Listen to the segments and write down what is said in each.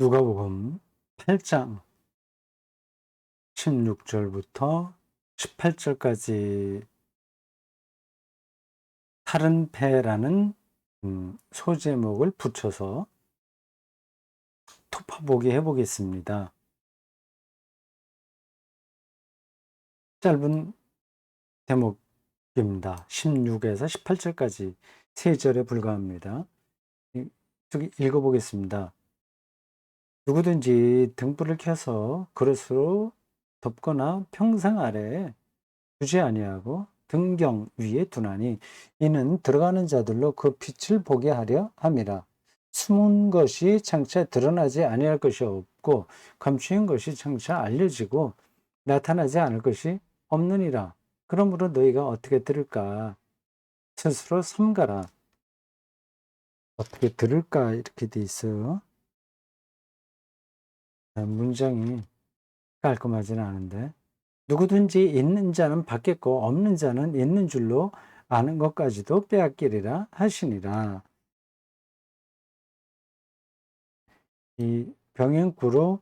누가복음 8장 16절부터 18절까지 다른 패라는 소제목을 붙여서 토파보기 해보겠습니다. 짧은 대목입니다. 16에서 18절까지 3절에 불과합니다. 저기 읽어보겠습니다. 누구든지 등불을 켜서 그릇으로 덮거나 평상 아래에 두지 아니하고 등경 위에 두나니 이는 들어가는 자들로 그 빛을 보게 하려 함이라. 숨은 것이 장차 드러나지 아니할 것이 없고 감추인 것이 장차 알려지고 나타나지 않을 것이 없느니라. 그러므로 너희가 어떻게 들을까 스스로 삼가라. 어떻게 들을까 이렇게 돼 있어요. 문장이 깔끔하지는 않은데 누구든지 있는 자는 받겠고 없는 자는 있는 줄로 아는 것까지도 빼앗기리라 하시니라. 이 병행구로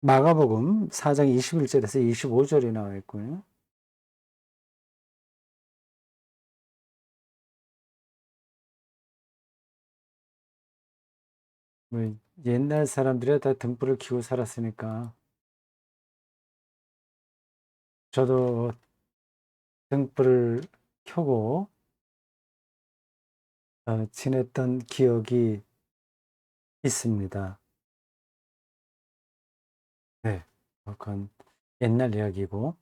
마가복음 4장 21절에서 25절이 나와 있고요. 뭐 옛날 사람들이 다 등불을 켜고 살았으니까 저도 등불을 켜고 지냈던 기억이 있습니다. 네, 그건 옛날 이야기고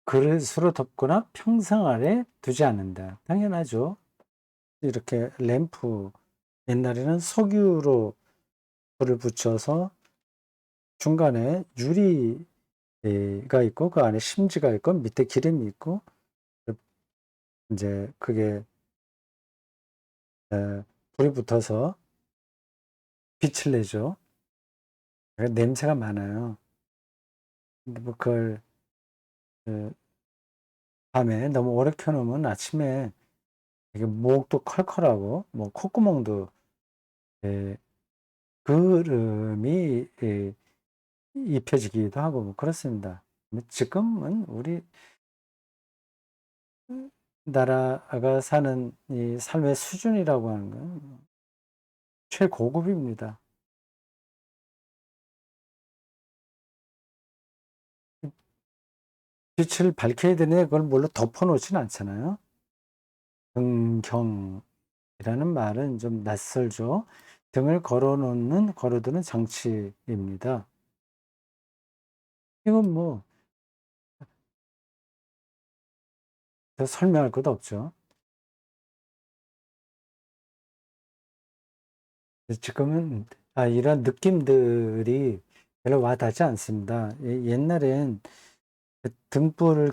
그릇으로 덮거나 평상 아래 두지 않는다. 당연하죠. 이렇게 램프 옛날에는 석유로 불을 붙여서 중간에 유리가 있고 그 안에 심지가 있고 밑에 기름이 있고 이제 그게 불이 붙어서 빛을 내죠. 냄새가 많아요. 근데 뭐 그걸 그 밤에 너무 오래 켜놓으면 아침에 이게 목도 컬컬하고 뭐 콧구멍도 예, 그름이 입혀지기도 하고 뭐 그렇습니다. 지금은 우리 나라가 사는 이 삶의 수준이라고 하는 건 최고급입니다. 빛을 밝혀야 되는데 그걸 뭘로 덮어놓진 않잖아요. 등경이라는 말은 좀 낯설죠. 등을 걸어두는 장치입니다. 이건 뭐 더 설명할 것도 없죠. 지금은 이런 느낌들이 별로 와닿지 않습니다. 옛날엔 그 등불을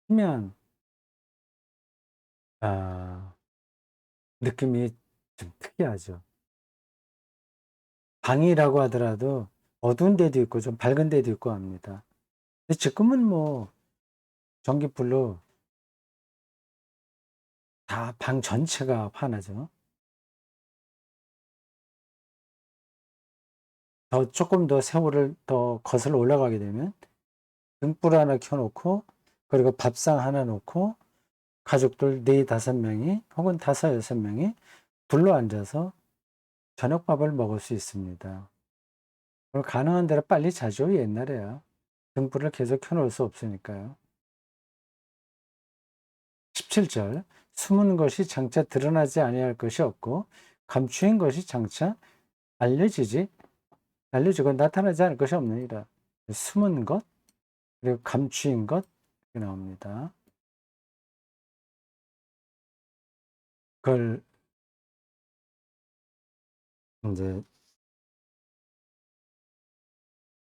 켜면 아, 느낌이 좀 특이하죠. 방이라고 하더라도 어두운 데도 있고 좀 밝은 데도 있고 합니다. 근데 지금은 뭐 전기불로 다 방 전체가 환하죠. 조금 더 세월을 더 거슬러 올라가게 되면 등불 하나 켜놓고 그리고 밥상 하나 놓고 가족들 4-5명이 혹은 5-6명이 둘러 앉아서 저녁밥을 먹을 수 있습니다. 그리고 가능한 대로 빨리 자죠. 옛날에야. 등불을 계속 켜놓을 수 없으니까요. 17절 숨은 것이 장차 드러나지 아니할 것이 없고 감추인 것이 장차 알려지지 알려지고 나타나지 않을 것이 없느니라. 숨은 것 그리고 감추인 것 이렇게 나옵니다. 그걸 이제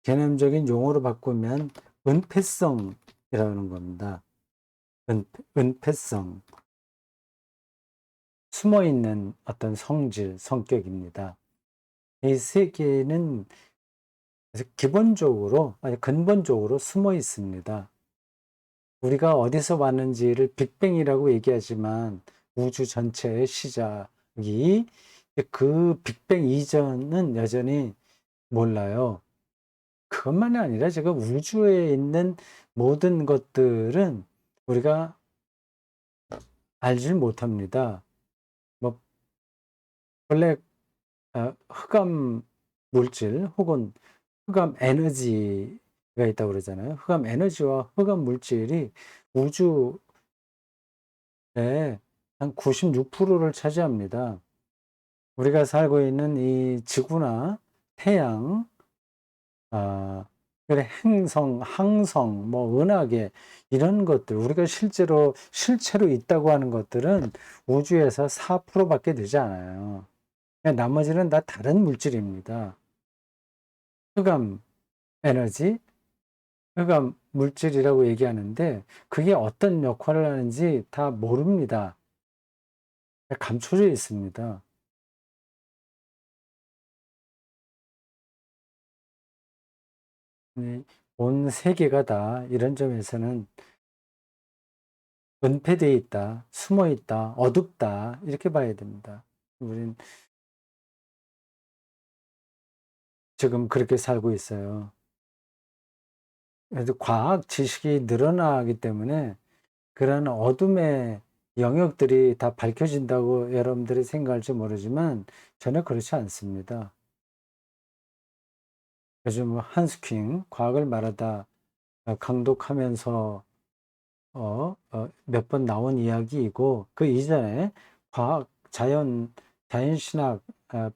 개념적인 용어로 바꾸면 은폐성이라는 겁니다. 은폐성. 숨어 있는 어떤 성질, 성격입니다. 이 세 개는 기본적으로, 아니 근본적으로 숨어 있습니다. 우리가 어디서 왔는지를 빅뱅이라고 얘기하지만 우주 전체의 시작이 그 빅뱅 이전은 여전히 몰라요. 그것만이 아니라 지금 우주에 있는 모든 것들은 우리가 알질 못합니다. 뭐 블랙 흑암 물질 혹은 흑암 에너지가 있다고 그러잖아요. 흑암 에너지와 흑암 물질이 우주의 한 96%를 차지합니다. 우리가 살고 있는 이 지구나 태양, 아, 그래, 행성, 항성, 뭐, 은하계, 이런 것들, 우리가 실체로 있다고 하는 것들은 우주에서 4%밖에 되지 않아요. 나머지는 다 다른 물질입니다. 흑암 에너지, 흑암 물질이라고 얘기하는데, 그게 어떤 역할을 하는지 다 모릅니다. 감춰져 있습니다. 온 세계가 다 이런 점에서는 은폐되어 있다, 숨어 있다, 어둡다, 이렇게 봐야 됩니다. 우린 지금 그렇게 살고 있어요. 그래서 과학 지식이 늘어나기 때문에 그런 어둠의 영역들이 다 밝혀진다고 여러분들이 생각할지 모르지만 전혀 그렇지 않습니다. 요즘 한스킹, 과학을 말하다 강독하면서 몇 번 나온 이야기이고, 그 이전에 과학, 자연신학,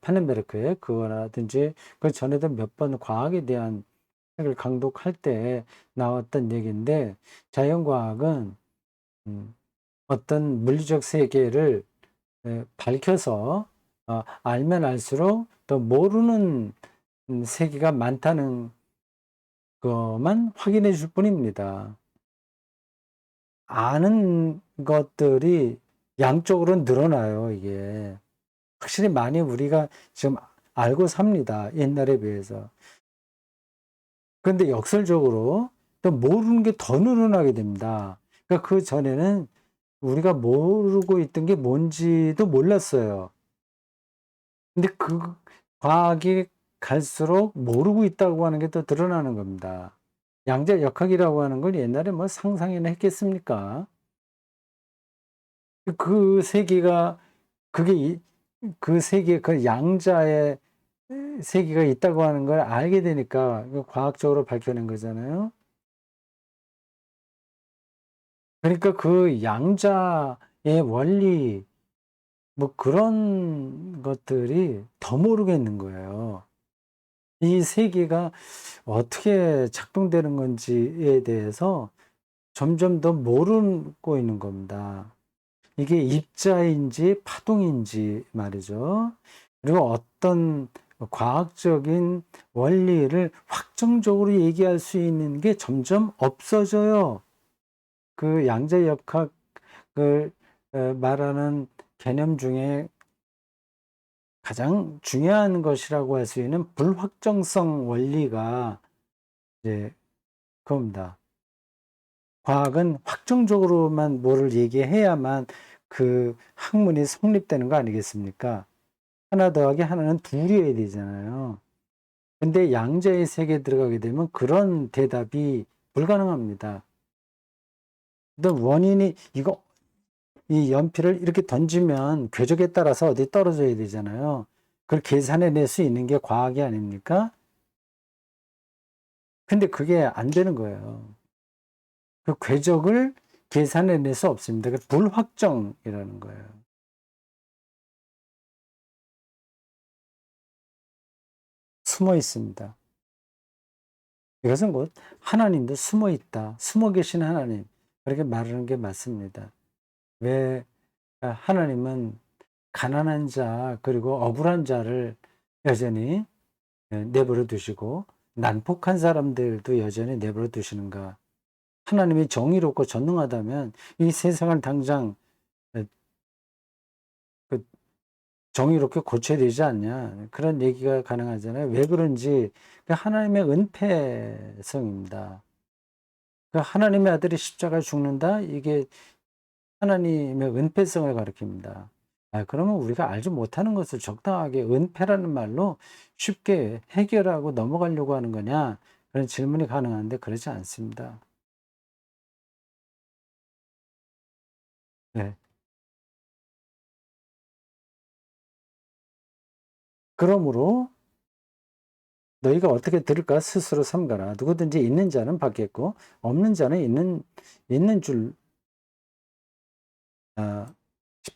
파넨베르크의 그거라든지, 그 전에도 몇 번 과학에 대한 책을 강독할 때 나왔던 얘기인데, 자연과학은 어떤 물리적 세계를 밝혀서 알면 알수록 더 모르는 세계가 많다는 것만 확인해 줄 뿐입니다. 아는 것들이 양쪽으로 늘어나요, 이게. 확실히 많이 우리가 지금 알고 삽니다. 옛날에 비해서. 그런데 역설적으로 또 모르는 게 더 늘어나게 됩니다. 그러니까 그 전에는 우리가 모르고 있던 게 뭔지도 몰랐어요. 근데 그 과학이 갈수록 모르고 있다고 하는 게 또 드러나는 겁니다. 양자역학이라고 하는 걸 옛날에 뭐 상상이나 했겠습니까? 그 세계가 그게 그 세계 그 양자의 세계가 있다고 하는 걸 알게 되니까 과학적으로 밝혀낸 거잖아요. 그러니까 그 양자의 원리 뭐 그런 것들이 더 모르겠는 거예요. 이 세계가 어떻게 작동되는 건지에 대해서 점점 더 모르고 있는 겁니다. 이게 입자인지 파동인지 말이죠. 그리고 어떤 과학적인 원리를 확정적으로 얘기할 수 있는 게 점점 없어져요. 그 양자역학을 말하는 개념 중에 가장 중요한 것이라고 할 수 있는 불확정성 원리가 이제 그겁니다. 과학은 확정적으로만 뭐를 얘기해야만 그 학문이 성립되는 거 아니겠습니까? 하나 더하기 하나는 둘이어야 되잖아요. 근데 양자의 세계에 들어가게 되면 그런 대답이 불가능합니다. 또 원인이 이 연필을 이렇게 던지면 궤적에 따라서 어디 떨어져야 되잖아요. 그걸 계산해 낼 수 있는 게 과학이 아닙니까? 근데 그게 안 되는 거예요. 그 궤적을 계산해 낼 수 없습니다. 그 불확정이라는 거예요. 숨어 있습니다. 이것은 곧 하나님도 숨어 있다. 숨어 계신 하나님. 그렇게 말하는 게 맞습니다. 왜 하나님은 가난한 자, 그리고 억울한 자를 여전히 내버려 두시고, 난폭한 사람들도 여전히 내버려 두시는가? 하나님이 정의롭고 전능하다면 이 세상을 당장 그 정의롭게 고쳐야 되지 않냐? 그런 얘기가 가능하잖아요. 왜 그런지 그 하나님의 은폐성입니다. 그 하나님의 아들이 십자가에 죽는다? 이게 하나님의 은폐성을 가리킵니다. 그러면 우리가 알지 못하는 것을 적당하게 은폐라는 말로 쉽게 해결하고 넘어가려고 하는 거냐? 그런 질문이 가능한데 그렇지 않습니다. 네. 그러므로 너희가 어떻게 들을까 스스로 삼가라. 누구든지 있는 자는 받겠고 없는 자는 있는 줄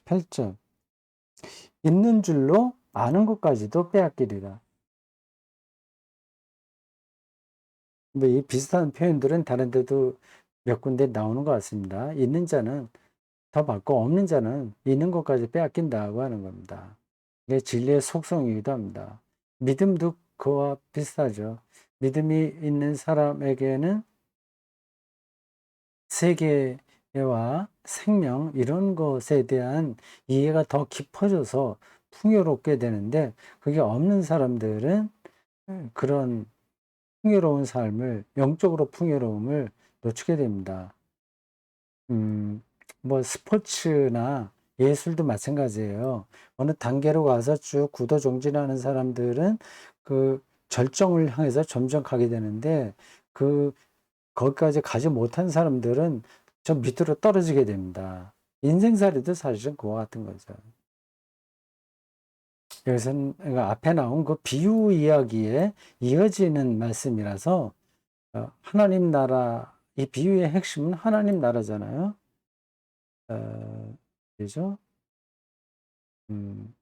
18절 있는 줄로 아는 것까지도 빼앗기리라. 뭐 이 비슷한 표현들은 다른 데도 몇 군데 나오는 것 같습니다. 있는 자는 더 받고 없는 자는 있는 것까지 빼앗긴다고 하는 겁니다. 이게 진리의 속성이기도 합니다. 믿음도 그와 비슷하죠. 믿음이 있는 사람에게는 세계와 생명 이런 것에 대한 이해가 더 깊어져서 풍요롭게 되는데 그게 없는 사람들은 그런 풍요로운 삶을 영적으로 풍요로움을 놓치게 됩니다. 뭐 스포츠나 예술도 마찬가지예요. 어느 단계로 가서 쭉 구도종진하는 사람들은 그 절정을 향해서 점점 가게 되는데 그 거기까지 가지 못한 사람들은 저 밑으로 떨어지게 됩니다. 인생살이도 사실은 그와 같은 거죠. 여기서는 그러니까 앞에 나온 그 비유 이야기에 이어지는 말씀이라서 하나님 나라 이 비유의 핵심은 하나님 나라잖아요. 그죠? 음,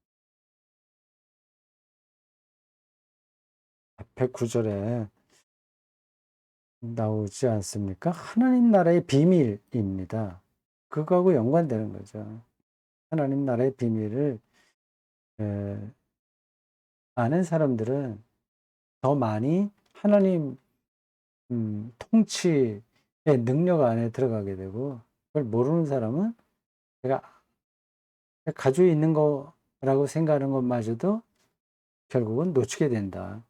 앞에 구절에 나오지 않습니까? 하나님 나라의 비밀입니다. 그거하고 연관되는 거죠. 하나님 나라의 비밀을 에, 아는 사람들은 더 많이 하나님 통치의 능력 안에 들어가게 되고 그걸 모르는 사람은 내가 가지고 있는 거라고 생각하는 것마저도 결국은 놓치게 된다.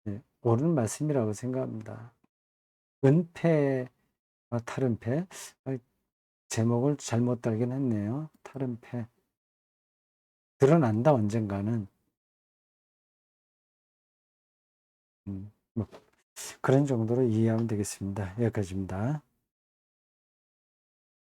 네, 옳은 말씀이라고 생각합니다. 은폐와 탈은폐. 제목을 잘못 달긴 했네요. 탈은폐. 드러난다, 언젠가는. 뭐 그런 정도로 이해하면 되겠습니다. 여기까지입니다.